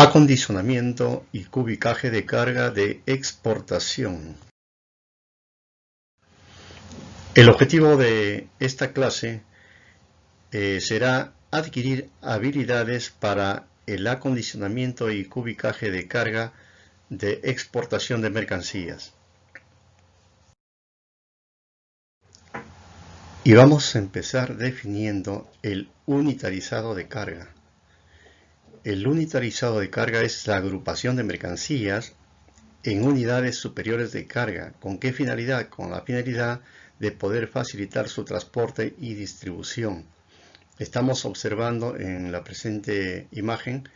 Acondicionamiento y cubicaje de carga de exportación. El objetivo de esta clase será adquirir habilidades para el acondicionamiento y cubicaje de carga de exportación de mercancías. Y vamos a empezar definiendo el unitarizado de carga. El unitarizado de carga es la agrupación de mercancías en unidades superiores de carga. ¿Con qué finalidad? Con la finalidad de poder facilitar su transporte y distribución. Estamos observando en la presente imagen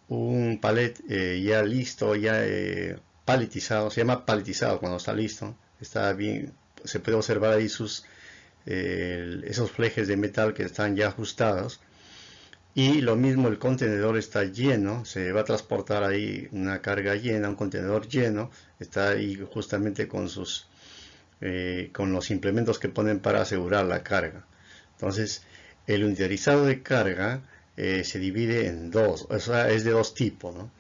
un palet ya listo, ya paletizado. Se llama paletizado cuando está listo. Está bien, se puede observar ahí esos flejes de metal que están ya ajustados. Y lo mismo, el contenedor está lleno, se va a transportar ahí una carga llena, un contenedor lleno, está ahí justamente con los implementos que ponen para asegurar la carga. Entonces, el unitarizado de carga se divide en dos, o sea, es de dos tipos, ¿no?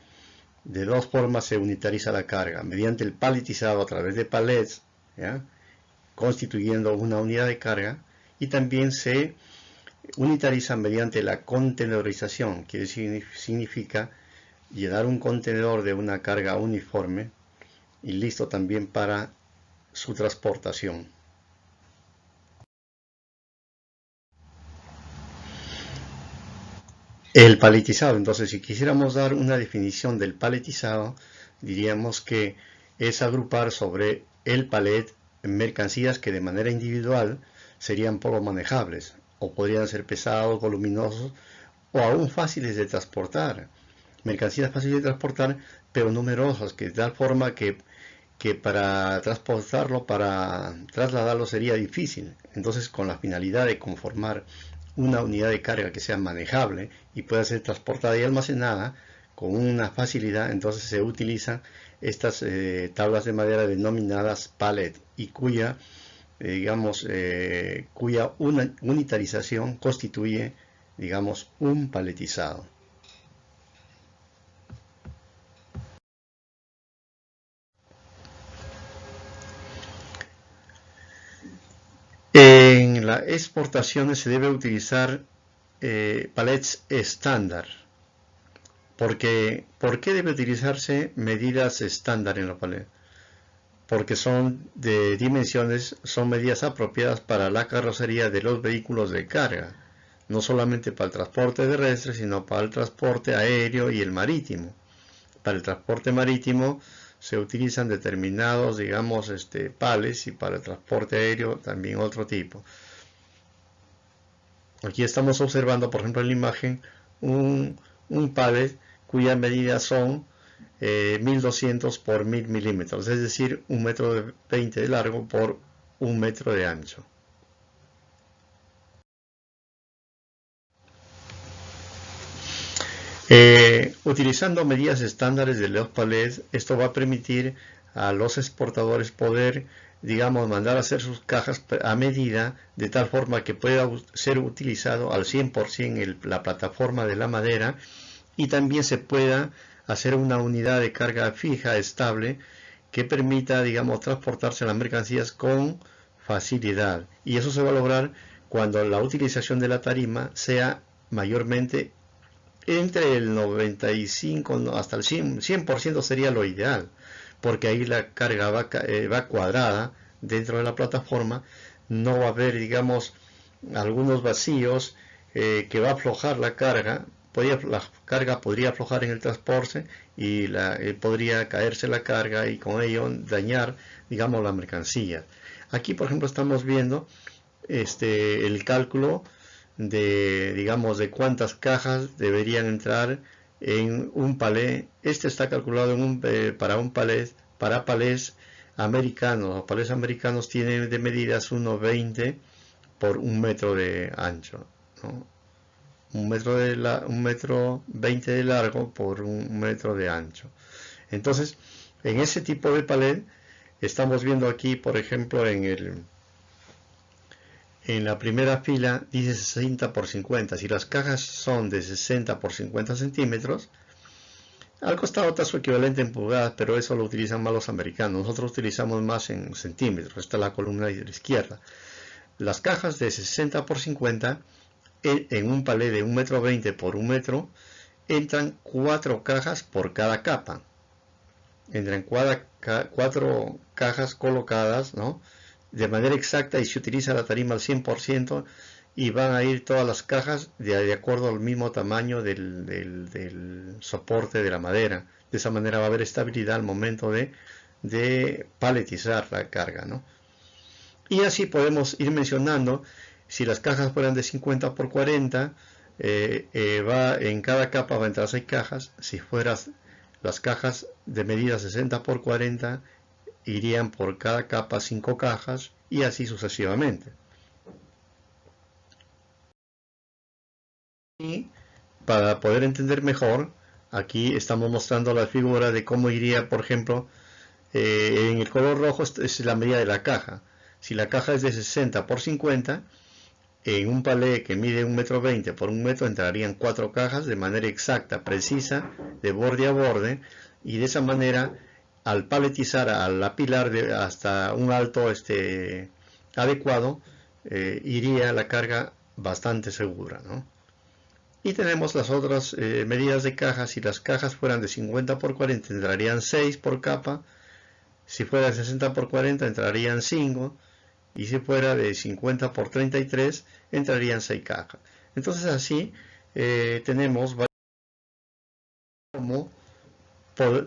De dos formas se unitariza la carga, mediante el paletizado a través de palets, ¿ya? Constituyendo una unidad de carga, y también se unitariza mediante la contenedorización, que significa llenar un contenedor de una carga uniforme y listo también para su transportación. El paletizado, entonces, si quisiéramos dar una definición del paletizado, diríamos que es agrupar sobre el palet mercancías que de manera individual serían poco manejables, o podrían ser pesados, voluminosos, o aún fáciles de transportar. Mercancías fáciles de transportar, pero numerosas, que de tal forma que para transportarlo, para trasladarlo sería difícil. Entonces, con la finalidad de conformar una unidad de carga que sea manejable y pueda ser transportada y almacenada con una facilidad, entonces se utilizan estas tablas de madera denominadas pallet, y cuya unitarización constituye, digamos, un paletizado. En las exportaciones se debe utilizar palets estándar. ¿Por qué debe utilizarse medidas estándar en los palets? Porque son de dimensiones, son medidas apropiadas para la carrocería de los vehículos de carga, no solamente para el transporte terrestre, sino para el transporte aéreo y el marítimo. Para el transporte marítimo se utilizan determinados, digamos, palets, y para el transporte aéreo también otro tipo. Aquí estamos observando, por ejemplo, en la imagen, un pallet cuyas medidas son 1200 por 1000 milímetros, es decir, 1,20 m de largo por 1 metro de ancho. Utilizando medidas estándares de los palets, esto va a permitir a los exportadores poder, digamos, mandar a hacer sus cajas a medida, de tal forma que pueda ser utilizado al 100% la plataforma de la madera, y también se pueda hacer una unidad de carga fija, estable, que permita, digamos, transportarse las mercancías con facilidad. Y eso se va a lograr cuando la utilización de la tarima sea mayormente entre el 95 hasta el 100% sería lo ideal, porque ahí la carga va cuadrada dentro de la plataforma, no va a haber, digamos, algunos vacíos que va a aflojar la carga. La carga podría aflojar en el transporte y podría caerse la carga y con ello dañar, digamos, la mercancía. Aquí, por ejemplo, estamos viendo el cálculo de, digamos, de cuántas cajas deberían entrar en un palet. Este está calculado para palets americanos. Los palets americanos tienen de medidas 1,20 por 1 metro de ancho, ¿no? 1,20 m de largo por 1 metro de ancho. Entonces, en ese tipo de palet, estamos viendo aquí, por ejemplo, en la primera fila dice 60 por 50. Si las cajas son de 60 por 50 centímetros, Al costado está su equivalente en pulgadas, pero eso lo utilizan más los americanos. Nosotros utilizamos más en centímetros. Esta es la columna de la izquierda. Las cajas de 60 por 50 en un palé de 1,20 m por 1 metro entran 4 cajas por cada capa. Entran 4 cajas colocadas, ¿no?, de manera exacta, y se utiliza la tarima al 100%, y van a ir todas las cajas de acuerdo al mismo tamaño del soporte de la madera. De esa manera va a haber estabilidad al momento de paletizar la carga, ¿no? Y así podemos ir mencionando. Si las cajas fueran de 50 por 40, en cada capa va a entrar 6 cajas. Si fueran las cajas de medida 60 por 40, irían por cada capa 5 cajas, y así sucesivamente. Y para poder entender mejor, aquí estamos mostrando la figura de cómo iría, por ejemplo, en el color rojo es la medida de la caja. Si la caja es de 60 por 50, en un palé que mide 1,20 m por 1 metro entrarían 4 cajas de manera exacta, precisa, de borde a borde, y de esa manera, al paletizar, al apilar hasta un alto adecuado, iría la carga bastante segura, ¿no? Y tenemos las otras medidas de cajas. Si las cajas fueran de 50 por 40, entrarían 6 por capa. Si fuera de 60 por 40, entrarían 5. Y si fuera de 50 por 33, entrarían 6 cajas. Entonces así tenemos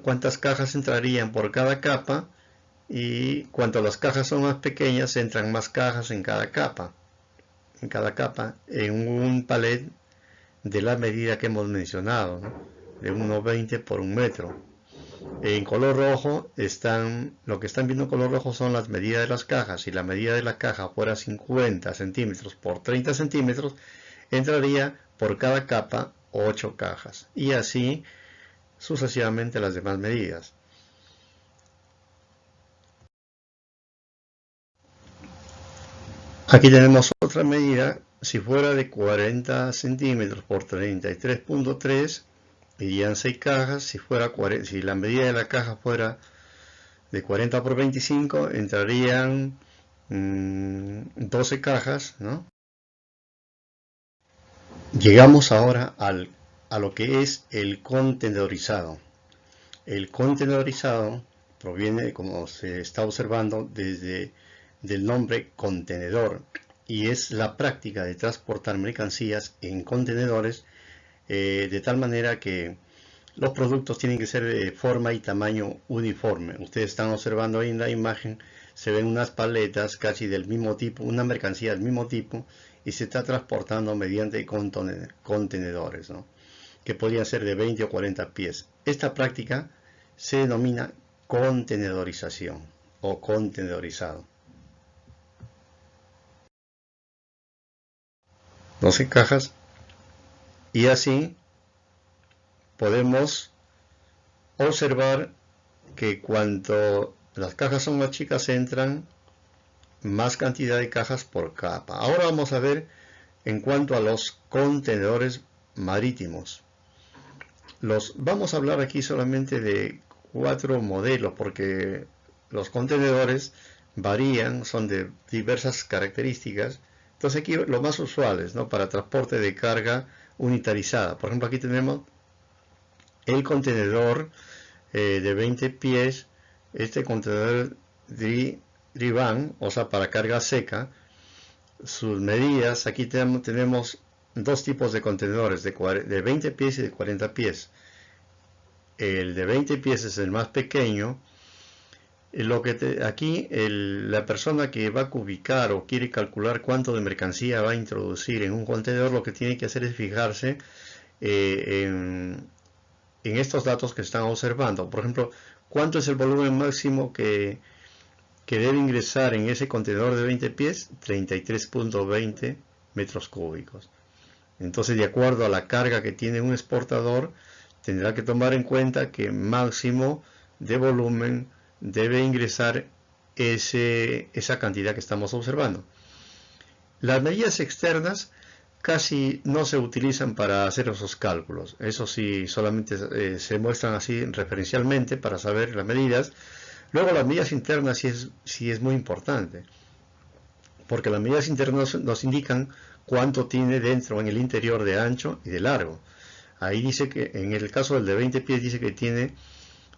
cuántas cajas entrarían por cada capa, y cuanto las cajas son más pequeñas, entran más cajas en cada capa. En un palet de la medida que hemos mencionado, ¿no?, de 1,20 por 1 metro. En color rojo lo que están viendo en color rojo son las medidas de las cajas. Si la medida de la caja fuera 50 centímetros por 30 centímetros, entraría por cada capa 8 cajas, y así sucesivamente las demás medidas. Aquí tenemos otra medida. Si fuera de 40 centímetros por 33.3, irían 6 cajas. Si la medida de la caja fuera de 40 por 25, entrarían 12 cajas, ¿no? Llegamos ahora a lo que es el contenedorizado. El contenedorizado proviene, como se está observando, del nombre contenedor, y es la práctica de transportar mercancías en contenedores, de tal manera que los productos tienen que ser de forma y tamaño uniforme. Ustedes están observando ahí en la imagen, se ven unas paletas casi del mismo tipo, una mercancía del mismo tipo, y se está transportando mediante contenedores, ¿no?, que podrían ser de 20 o 40 pies. Esta práctica se denomina contenedorización o contenedorizado. 12 cajas, y así podemos observar que cuanto las cajas son más chicas, entran más cantidad de cajas por capa. Ahora vamos a ver en cuanto a los contenedores marítimos. Vamos a hablar aquí solamente de 4 modelos, porque los contenedores varían, son de diversas características. Entonces aquí los más usuales, ¿no?, para transporte de carga unitarizada. Por ejemplo, aquí tenemos el contenedor de 20 pies, este contenedor dry-van, o sea, para carga seca. Sus medidas, aquí tenemos dos tipos de contenedores, de 20 pies y de 40 pies. El de 20 pies es el más pequeño. Aquí la persona que va a cubicar o quiere calcular cuánto de mercancía va a introducir en un contenedor, lo que tiene que hacer es fijarse en estos datos que están observando. Por ejemplo, cuánto es el volumen máximo que debe ingresar en ese contenedor de 20 pies, 33.20 metros cúbicos. Entonces, de acuerdo a la carga que tiene un exportador, tendrá que tomar en cuenta que máximo de volumen debe ingresar esa cantidad que estamos observando. Las medidas externas casi no se utilizan para hacer esos cálculos. Eso sí, solamente se muestran así referencialmente para saber las medidas. Luego las medidas internas sí es muy importante, porque las medidas internas nos indican cuánto tiene dentro, en el interior, de ancho y de largo. Ahí dice que, en el caso del de 20 pies, dice que tiene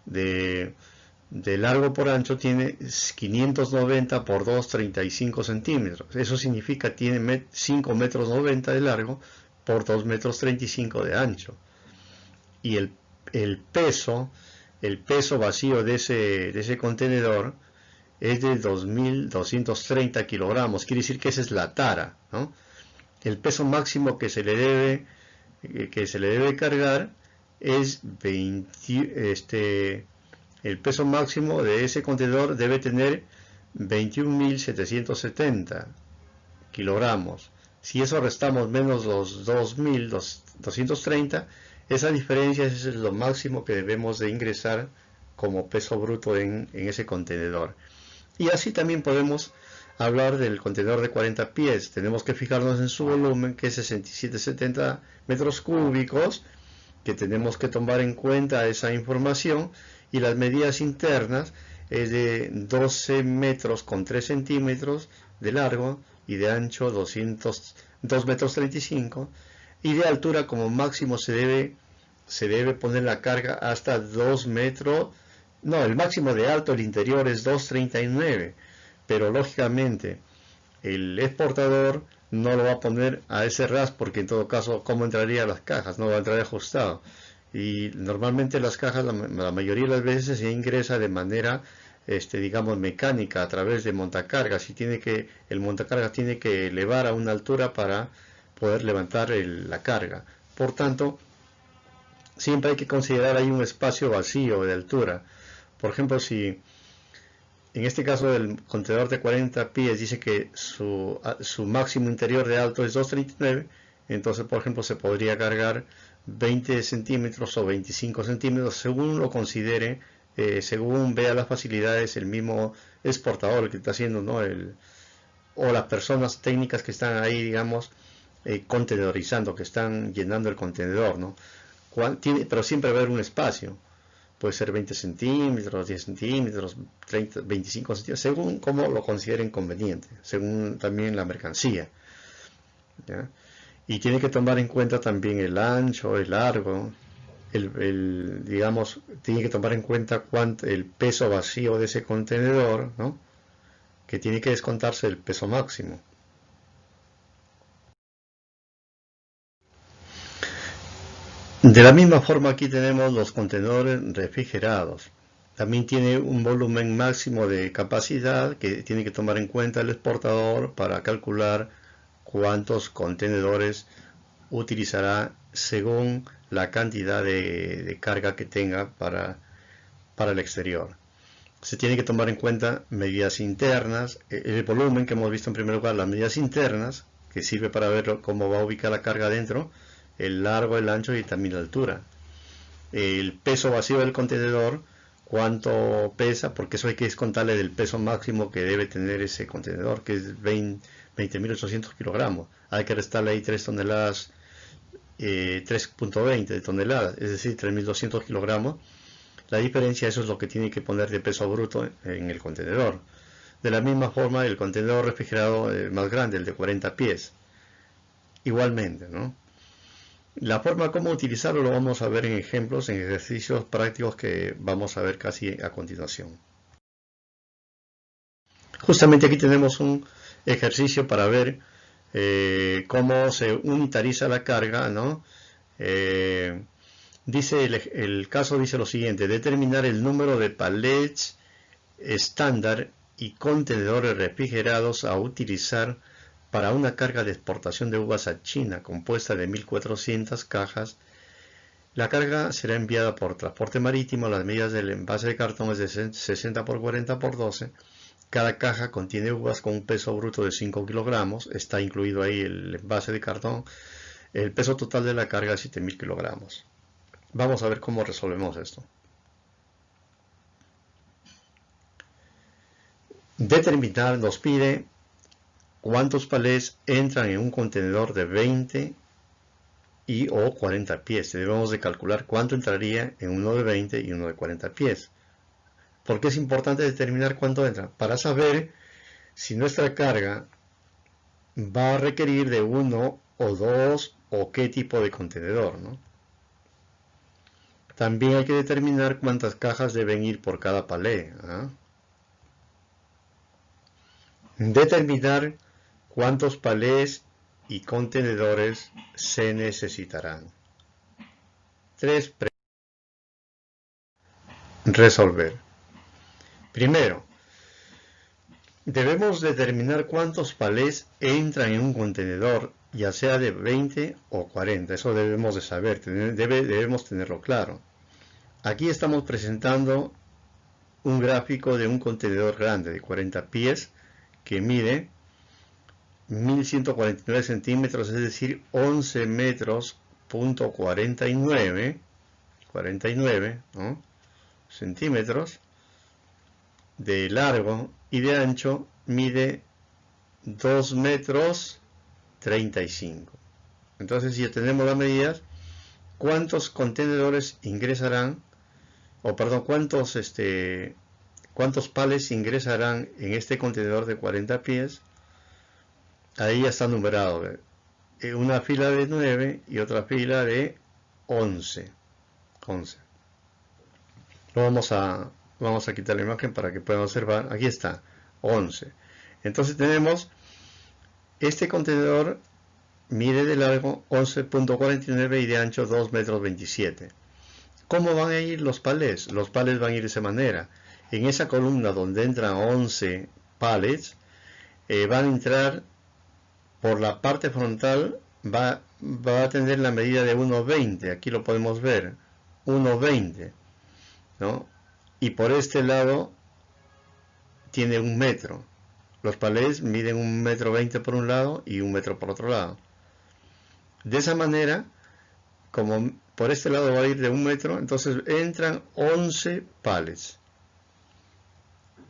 de largo por ancho, tiene 590 por 235 centímetros. Eso significa tiene 5 metros 90 de largo por 2 metros 35 de ancho. Y el peso vacío de ese contenedor es de 2.230 kilogramos. Quiere decir que esa es la tara, ¿no? El peso máximo que se le debe cargar es 20, el peso máximo de ese contenedor debe tener 21.770 kilogramos. Si eso restamos menos los 2.230, esa diferencia es lo máximo que debemos de ingresar como peso bruto en ese contenedor. Y así también podemos hablar del contenedor de 40 pies. Tenemos que fijarnos en su volumen, que es 67,70 metros cúbicos, que tenemos que tomar en cuenta esa información, y las medidas internas es de 12 metros con 3 centímetros de largo y de ancho 2 metros 35, y de altura como máximo se debe poner la carga hasta 2 metros. No, el máximo de alto del interior es 2,39, pero lógicamente el exportador no lo va a poner a ese ras, porque en todo caso, ¿cómo entraría a las cajas? No va a entrar ajustado. Y normalmente las cajas, la mayoría de las veces, se ingresa de manera, digamos, mecánica a través de montacargas, y el montacargas tiene que elevar a una altura para poder levantar la carga. Por tanto, siempre hay que considerar ahí un espacio vacío de altura. Por ejemplo, si en este caso del contenedor de 40 pies dice que su máximo interior de alto es 2,39, entonces, por ejemplo, se podría cargar 20 centímetros o 25 centímetros, según lo considere, según vea las facilidades el mismo exportador que está haciendo, ¿no? O las personas técnicas que están ahí, digamos, contenedorizando, que están llenando el contenedor, ¿no? Pero siempre va a haber un espacio. Puede ser 20 centímetros, 10 centímetros, 30, 25 centímetros, según como lo consideren conveniente, según también la mercancía, ¿ya? Y tiene que tomar en cuenta también el ancho, el largo, digamos, tiene que tomar en cuenta el peso vacío de ese contenedor, ¿no? Que tiene que descontarse el peso máximo. De la misma forma, aquí tenemos los contenedores refrigerados. También tiene un volumen máximo de capacidad que tiene que tomar en cuenta el exportador para calcular cuántos contenedores utilizará según la cantidad de carga que tenga para el exterior. Se tiene que tomar en cuenta medidas internas, el volumen que hemos visto en primer lugar, las medidas internas, que sirve para ver cómo va a ubicar la carga dentro, el largo, el ancho y también la altura. El peso vacío del contenedor, cuánto pesa, porque eso hay que descontarle del peso máximo que debe tener ese contenedor, que es 20.800 kilogramos. Hay que restarle ahí 3 toneladas, 3.20 de toneladas, es decir, 3.200 kilogramos. La diferencia, eso es lo que tiene que poner de peso bruto en el contenedor. De la misma forma, el contenedor refrigerado más grande, el de 40 pies. Igualmente, ¿no? La forma como utilizarlo lo vamos a ver en ejemplos, en ejercicios prácticos que vamos a ver casi a continuación. Justamente aquí tenemos un ejercicio para ver cómo se unitariza la carga, ¿no? Dice el caso dice lo siguiente: determinar el número de palets estándar y contenedores refrigerados a utilizar para una carga de exportación de uvas a China compuesta de 1.400 cajas. La carga será enviada por transporte marítimo. Las medidas del envase de cartón es de 60 por 40 por 12. Cada caja contiene uvas con un peso bruto de 5 kilogramos. Está incluido ahí el envase de cartón. El peso total de la carga es 7.000 kilogramos. Vamos a ver cómo resolvemos esto. Determinar, nos pide cuántos palés entran en un contenedor de 20 y o 40 pies. Debemos de calcular cuánto entraría en uno de 20 y uno de 40 pies. ¿Por qué es importante determinar cuánto entra? Para saber si nuestra carga va a requerir de uno o dos o qué tipo de contenedor, ¿no? También hay que determinar cuántas cajas deben ir por cada palé, ¿ah? Determinar cuántos palés y contenedores se necesitarán. Resolver. Primero, debemos determinar cuántos palés entran en un contenedor, ya sea de 20 o 40. Eso debemos de saber, debemos tenerlo claro. Aquí estamos presentando un gráfico de un contenedor grande de 40 pies que mide 1149 centímetros, es decir, 11 metros punto 49 ¿no? centímetros de largo, y de ancho mide 2 metros 35. Entonces, si tenemos las medidas, ¿cuántos contenedores ingresarán? O perdón, ¿cuántos palés ingresarán en este contenedor de 40 pies? Ahí ya está numerado. Una fila de 9 y otra fila de 11. Vamos a quitar la imagen para que puedan observar. Aquí está, 11. Entonces tenemos este contenedor mide de largo 11.49 y de ancho 2 metros 27. ¿Cómo van a ir los palés? Los palés van a ir de esa manera. En esa columna donde entran 11 palets, van a entrar por la parte frontal, va a tener la medida de 1.20. Aquí lo podemos ver, 1.20, ¿no? Y por este lado tiene 1 metro. Los palés miden 1 metro 20 por un lado y 1 metro por otro lado. De esa manera, como por este lado va a ir de 1 metro, entonces entran 11 palets.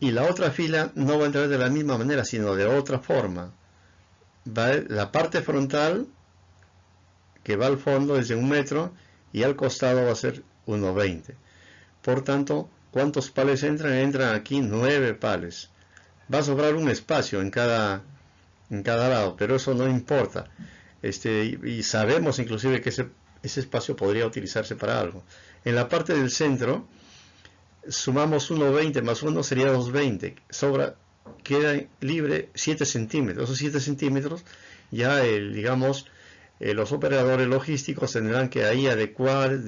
Y la otra fila no va a entrar de la misma manera, sino de otra forma. La parte frontal, que va al fondo, es de 1 metro, y al costado va a ser 1.20. Por tanto, ¿cuántos palets entran? Entran aquí 9 palets. Va a sobrar un espacio en cada lado, pero eso no importa. Y sabemos inclusive que ese espacio podría utilizarse para algo. En la parte del centro, sumamos 1.20 más 1 sería 2.20. Queda libre 7 centímetros. Esos 7 centímetros ya, los operadores logísticos tendrán que ahí adecuar,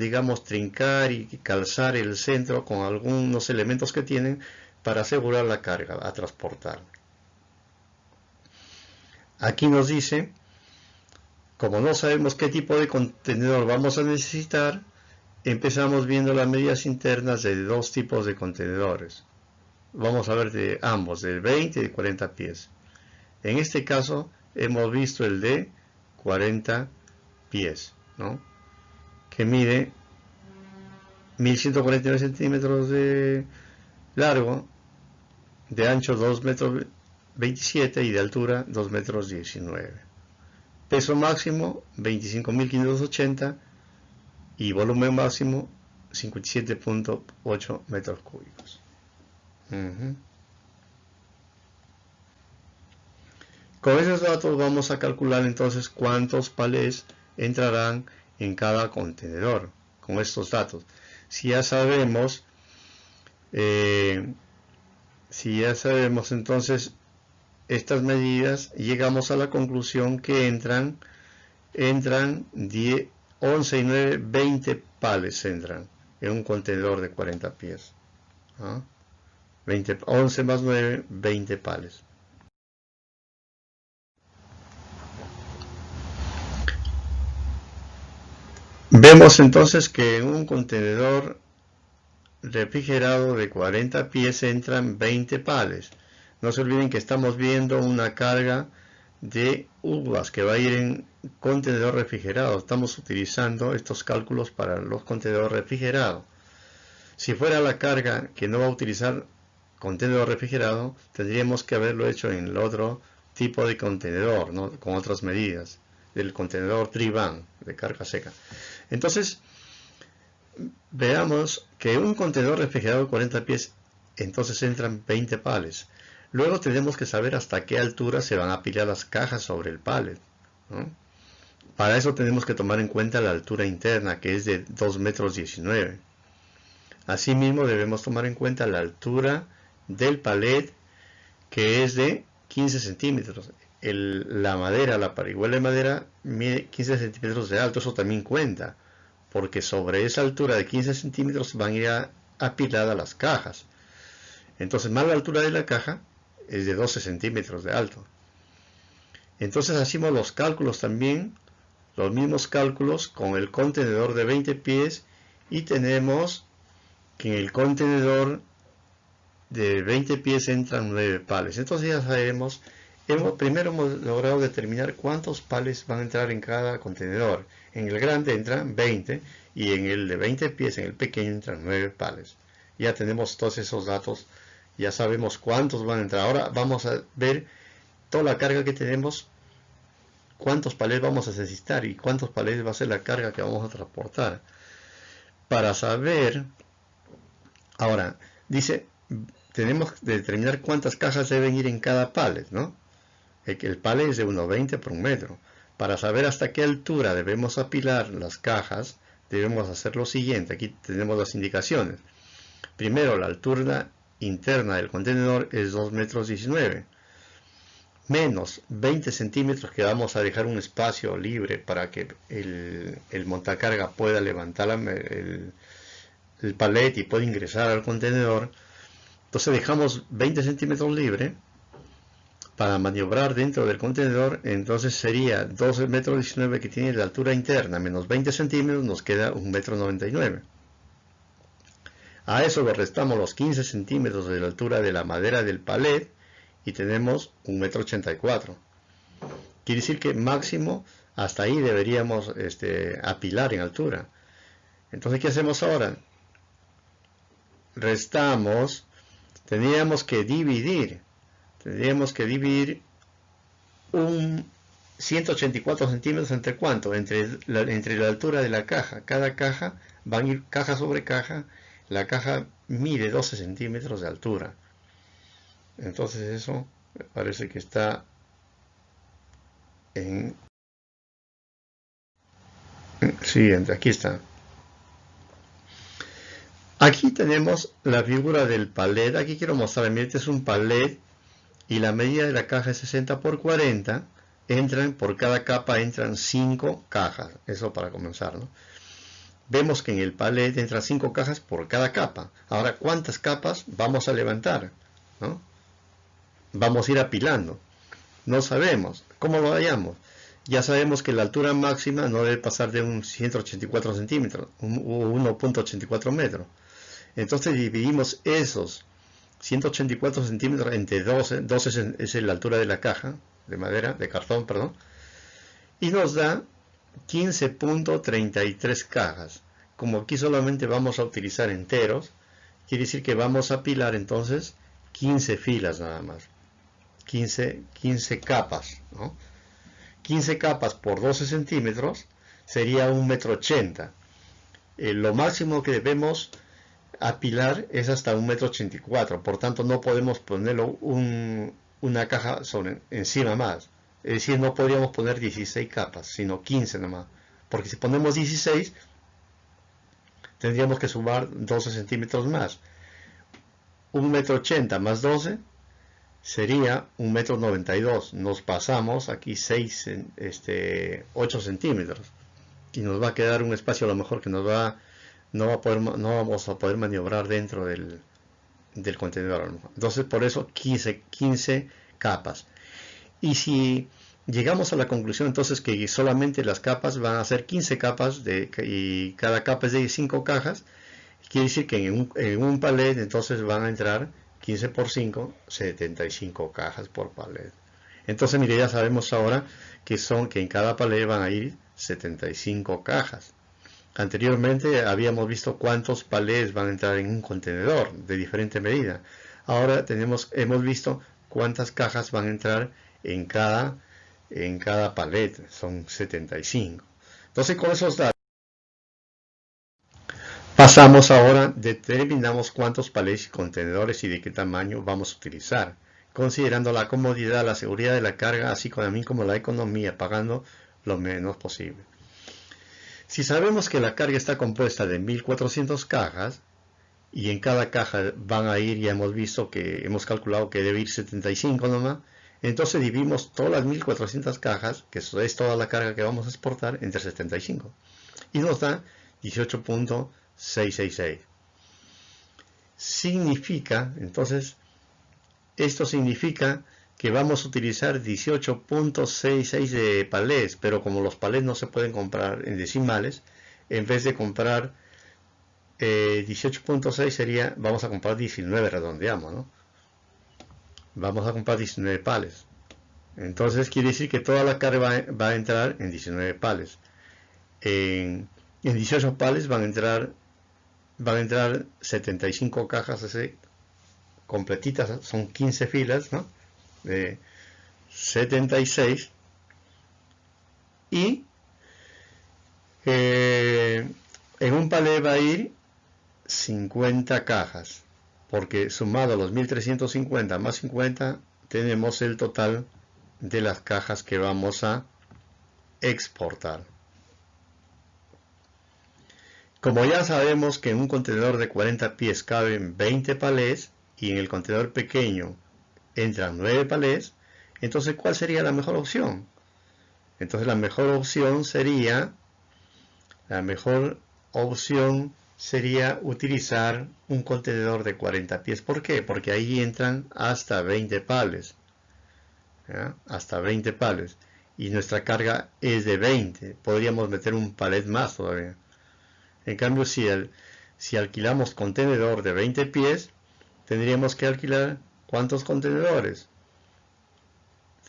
trincar y calzar el centro con algunos elementos que tienen para asegurar la carga a transportar. Aquí nos dice, como no sabemos qué tipo de contenedor vamos a necesitar, empezamos viendo las medidas internas de dos tipos de contenedores. Vamos a ver de ambos, de 20 y de 40 pies. En este caso hemos visto el de 40 pies, ¿no? Que mide 1149 centímetros de largo, de ancho 2 metros 27 y de altura 2 metros 19. Peso máximo 25.580 y volumen máximo 57.8 metros cúbicos. Con esos datos vamos a calcular entonces cuántos palés entrarán en cada contenedor con estos datos. Si ya sabemos entonces estas medidas, llegamos a la conclusión que entran 10, 11 y 9, 20 palés entran en un contenedor de 40 pies. 11 más 9, 20 palés. Vemos entonces que en un contenedor refrigerado de 40 pies entran 20 palés. No se olviden que estamos viendo una carga de uvas que va a ir en contenedor refrigerado. Estamos utilizando estos cálculos para los contenedores refrigerados. Si fuera la carga que no va a utilizar contenedor refrigerado, tendríamos que haberlo hecho en el otro tipo de contenedor, ¿no? Con otras medidas, del contenedor Tri-Van de carga seca. Entonces, veamos que un contenedor refrigerado de 40 pies, entonces entran 20 palets. Luego tenemos que saber hasta qué altura se van a apilar las cajas sobre el pallet, ¿no? Para eso tenemos que tomar en cuenta la altura interna, que es de 2,19 metros. Asimismo debemos tomar en cuenta la altura del palet, que es de 15 centímetros. La madera, la parihuela de madera, mide 15 centímetros de alto. Eso también cuenta, porque sobre esa altura de 15 centímetros van a ir apiladas las cajas. Entonces, más la altura de la caja es de 12 centímetros de alto. Entonces hacemos los cálculos también, los mismos cálculos con el contenedor de 20 pies, y tenemos que en el contenedor de 20 pies entran 9 palets. Entonces ya sabemos, primero hemos logrado determinar cuántos palets van a entrar en cada contenedor. En el grande entran 20 y en el de 20 pies, en el pequeño, entran 9 palets. Ya tenemos todos esos datos, ya sabemos cuántos van a entrar. Ahora vamos a ver toda la carga que tenemos, cuántos palets vamos a necesitar y cuántos palets va a ser la carga que vamos a transportar. Para saber, ahora, dice, tenemos que determinar cuántas cajas deben ir en cada pallet, ¿no? El pallet es de 1,20 por 1 metro. Para saber hasta qué altura debemos apilar las cajas, debemos hacer lo siguiente. Aquí tenemos las indicaciones. Primero, la altura interna del contenedor es 2,19 metros, menos 20 centímetros, que vamos a dejar un espacio libre para que el montacarga pueda levantar el pallet y pueda ingresar al contenedor. Entonces dejamos 20 centímetros libre para maniobrar dentro del contenedor. Entonces sería 12,19 metros que tiene la altura interna, menos 20 centímetros, nos queda 1,99 metros. A eso le restamos los 15 centímetros de la altura de la madera del palet y tenemos 1,84 metros. Quiere decir que máximo hasta ahí deberíamos apilar en altura. Entonces, ¿qué hacemos ahora? Restamos, tendríamos que dividir un 184 centímetros entre ¿cuánto? Entre la altura de la caja. Cada caja, van a ir caja sobre caja. La caja mide 12 centímetros de altura. Entonces eso me parece que está en... Siguiente, aquí está. Aquí tenemos la figura del palet. Aquí quiero mostrar, miren, este es un palet y la medida de la caja es 60 por 40. Por cada capa entran 5 cajas. Eso para comenzar, ¿no? Vemos que en el palet entran 5 cajas por cada capa. Ahora, ¿cuántas capas vamos a levantar, ¿no? Vamos a ir apilando. No sabemos. ¿Cómo lo hallamos? Ya sabemos que la altura máxima no debe pasar de un 184 centímetros, o 1,84 metros. Entonces dividimos esos 184 centímetros entre 12. 12 es la altura de la caja, de madera, de cartón, perdón. Y nos da 15,33 cajas. Como aquí solamente vamos a utilizar enteros, quiere decir que vamos a apilar entonces 15 filas nada más. 15 capas, ¿no? 15 capas por 12 centímetros sería 1,80 metros. Lo máximo que debemos apilar es hasta 1,84 metros. Por tanto, no podemos ponerlo una caja encima más. Es decir, no podríamos poner 16 capas, sino 15 nomás. Porque si ponemos 16, tendríamos que sumar 12 centímetros más. 1,80 metros más 12 sería 1,92 metros. Nos pasamos aquí 8 centímetros. Y nos va a quedar un espacio a lo mejor que no vamos a poder maniobrar dentro del contenedor. Entonces, por eso 15 capas. Y si llegamos a la conclusión entonces que solamente las capas van a ser 15 capas y cada capa es de 5 cajas, quiere decir que en un palet entonces van a entrar 15 por 5, 75 cajas por palet. Entonces, mire, ya sabemos ahora que en cada palet van a ir 75 cajas. Anteriormente habíamos visto cuántos palets van a entrar en un contenedor de diferente medida. Ahora hemos visto cuántas cajas van a entrar en cada palet, son 75. Entonces con esos datos pasamos ahora, determinamos cuántos palets y contenedores y de qué tamaño vamos a utilizar, considerando la comodidad, la seguridad de la carga, así también como la economía, pagando lo menos posible. Si sabemos que la carga está compuesta de 1400 cajas, y en cada caja van a ir, ya hemos visto que hemos calculado que debe ir 75 nomás, entonces dividimos todas las 1400 cajas, que eso es toda la carga que vamos a exportar, entre 75 y nos da 18.666. Significa, entonces, esto significa que vamos a utilizar 18.66 de palés, pero como los palés no se pueden comprar en decimales, en vez de comprar 18.6 sería, vamos a comprar 19, redondeamos, ¿no? Vamos a comprar 19 pales. Entonces quiere decir que toda la carga va a entrar en 19 pales. En 18 pales van a entrar 75 cajas así, completitas, son 15 filas, ¿no? De 76. Y en un palé va a ir 50 cajas, porque sumado a los 1350 más 50 tenemos el total de las cajas que vamos a exportar. Como ya sabemos que en un contenedor de 40 pies caben 20 palés y en el contenedor pequeño entran 9 palés, entonces ¿cuál sería la mejor opción? Entonces la mejor opción sería utilizar un contenedor de 40 pies. ¿Por qué? Porque ahí entran hasta 20 pales. ¿Ya? Hasta 20 pales. Y nuestra carga es de 20. Podríamos meter un palet más todavía. En cambio, si alquilamos contenedor de 20 pies, tendríamos que alquilar ¿cuántos contenedores?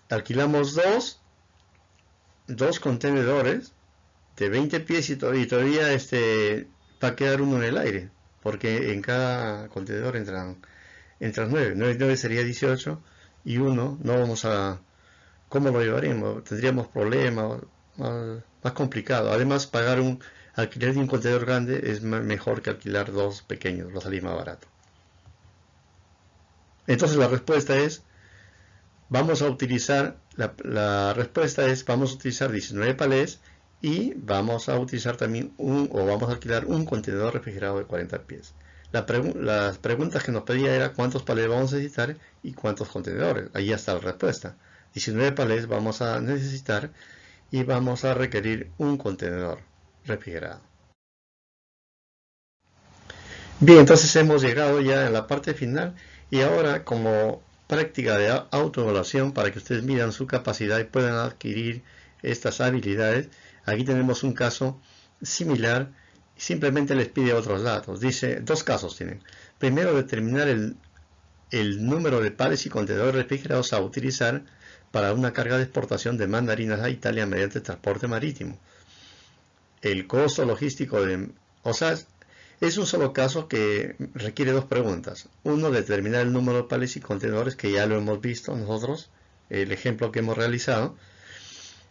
Alquilamos dos contenedores de 20 pies y todavía va a quedar uno en el aire, porque en cada contenedor entran 9 sería 18 y uno no vamos a, ¿cómo lo llevaríamos? Tendríamos problemas, más complicado. Además, pagar un alquiler de un contenedor grande es mejor que alquilar dos pequeños, va a salir más barato. Entonces la respuesta es, vamos a utilizar 19 palés y vamos a utilizar también vamos a alquilar un contenedor refrigerado de 40 pies. Las preguntas que nos pedía era cuántos palés vamos a necesitar y cuántos contenedores. Ahí está la respuesta. 19 palés vamos a necesitar y vamos a requerir un contenedor refrigerado. Bien, entonces hemos llegado ya a la parte final y ahora como práctica de autoevaluación para que ustedes midan su capacidad y puedan adquirir estas habilidades, aquí tenemos un caso similar, simplemente les pide otros datos. Dice, dos casos tienen. Primero, determinar el número de pales y contenedores refrigerados a utilizar para una carga de exportación de mandarinas a Italia mediante transporte marítimo. El costo logístico es un solo caso que requiere dos preguntas. Uno, determinar el número de pales y contenedores, que ya lo hemos visto nosotros, el ejemplo que hemos realizado.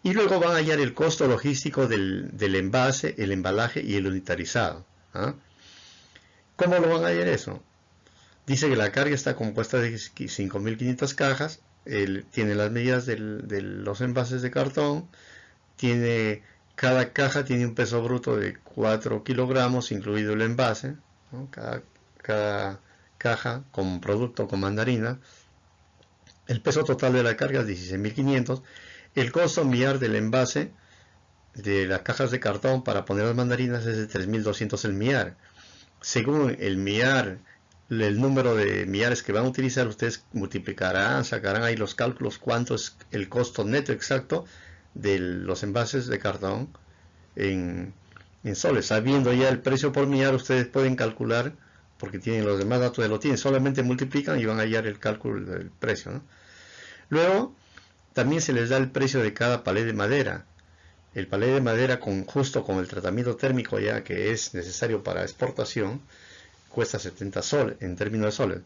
Y luego van a hallar el costo logístico del envase, el embalaje y el unitarizado. ¿Ah? ¿Cómo lo van a hallar eso? Dice que la carga está compuesta de 5.500 cajas, tiene las medidas de los envases de cartón, cada caja tiene un peso bruto de 4 kilogramos, incluido el envase, ¿no? Cada caja con producto con mandarina. El peso total de la carga es 16.500. El costo millar del envase de las cajas de cartón para poner las mandarinas es de 3.200 el millar. Según el millar, el número de millares que van a utilizar, ustedes multiplicarán, sacarán ahí los cálculos cuánto es el costo neto exacto de los envases de cartón en soles. Sabiendo ya el precio por millar, ustedes pueden calcular, porque tienen los demás datos, lo tienen, solamente multiplican y van a hallar el cálculo del precio, ¿no? Luego también se les da el precio de cada palé de madera. El palé de madera justo con el tratamiento térmico ya que es necesario para exportación cuesta 70 soles en términos de soles,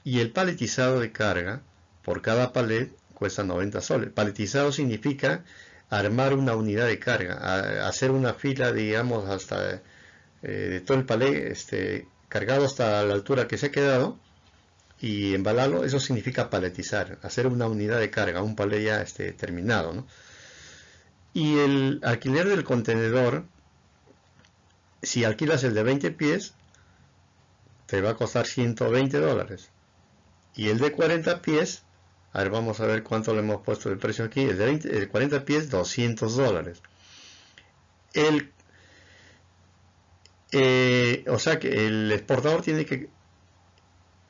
y el paletizado de carga por cada palet cuesta 90 soles. Paletizado significa armar una unidad de carga, hacer una fila, digamos, hasta de todo el palé cargado hasta la altura que se ha quedado y embalarlo. Eso significa paletizar, hacer una unidad de carga, un palé ya terminado, ¿no? Y el alquiler del contenedor, si alquilas el de 20 pies, te va a costar 120 dólares. Y el de 40 pies, a ver, vamos a ver cuánto le hemos puesto el precio aquí. El de 40 pies, 200 dólares. O sea que el exportador tiene que...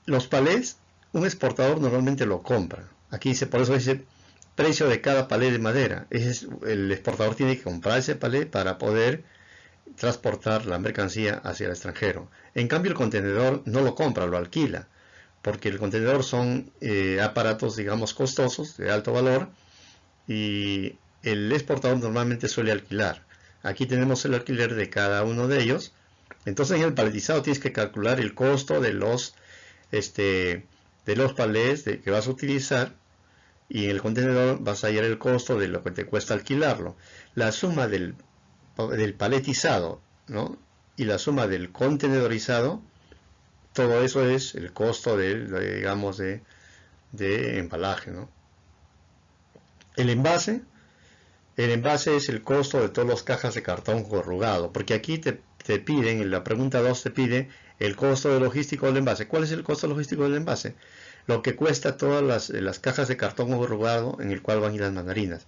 Los palés, un exportador normalmente lo compra. Aquí dice, por eso dice precio de cada palé de madera. El exportador tiene que comprar ese palé para poder transportar la mercancía hacia el extranjero. En cambio, el contenedor no lo compra, lo alquila, porque el contenedor son aparatos, digamos, costosos, de alto valor, y el exportador normalmente suele alquilar. Aquí tenemos el alquiler de cada uno de ellos. Entonces, en el paletizado tienes que calcular el costo de los palés que vas a utilizar, y en el contenedor vas a hallar el costo de lo que te cuesta alquilarlo. La suma del paletizado, ¿no?, y la suma del contenedorizado, todo eso es el costo digamos, de embalaje, ¿no? El envase es el costo de todas las cajas de cartón corrugado, porque aquí te piden, en la pregunta 2 te pide el costo de logístico del envase. ¿Cuál es el costo logístico del envase? Lo que cuesta todas las cajas de cartón corrugado en el cual van a ir las mandarinas.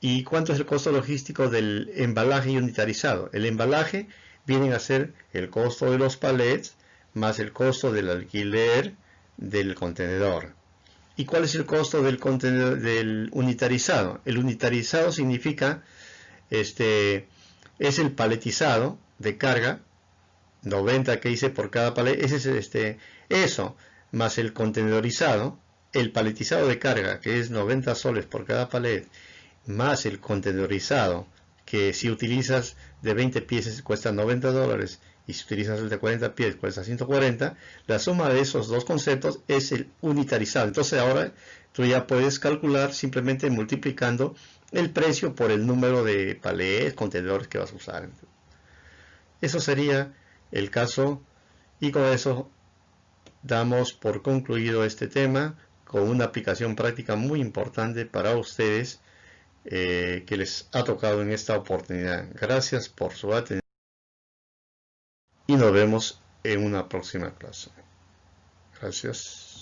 ¿Y cuánto es el costo logístico del embalaje unitarizado? El embalaje viene a ser el costo de los palets más el costo del alquiler del contenedor. ¿Y cuál es el costo del contenedor del unitarizado? El unitarizado significa es el paletizado de carga, 90 que hice por cada palet. Ese es eso más el contenedorizado, el paletizado de carga, que es 90 soles por cada palet, más el contenedorizado, que si utilizas de 20 pies cuesta 90 dólares, y si utilizas el de 40 pies cuesta 140, la suma de esos dos conceptos es el unitarizado. Entonces ahora tú ya puedes calcular simplemente multiplicando el precio por el número de palets, contenedores que vas a usar. Eso sería el caso, y con eso damos por concluido este tema, con una aplicación práctica muy importante para ustedes que les ha tocado en esta oportunidad. Gracias por su atención y nos vemos en una próxima clase. Gracias.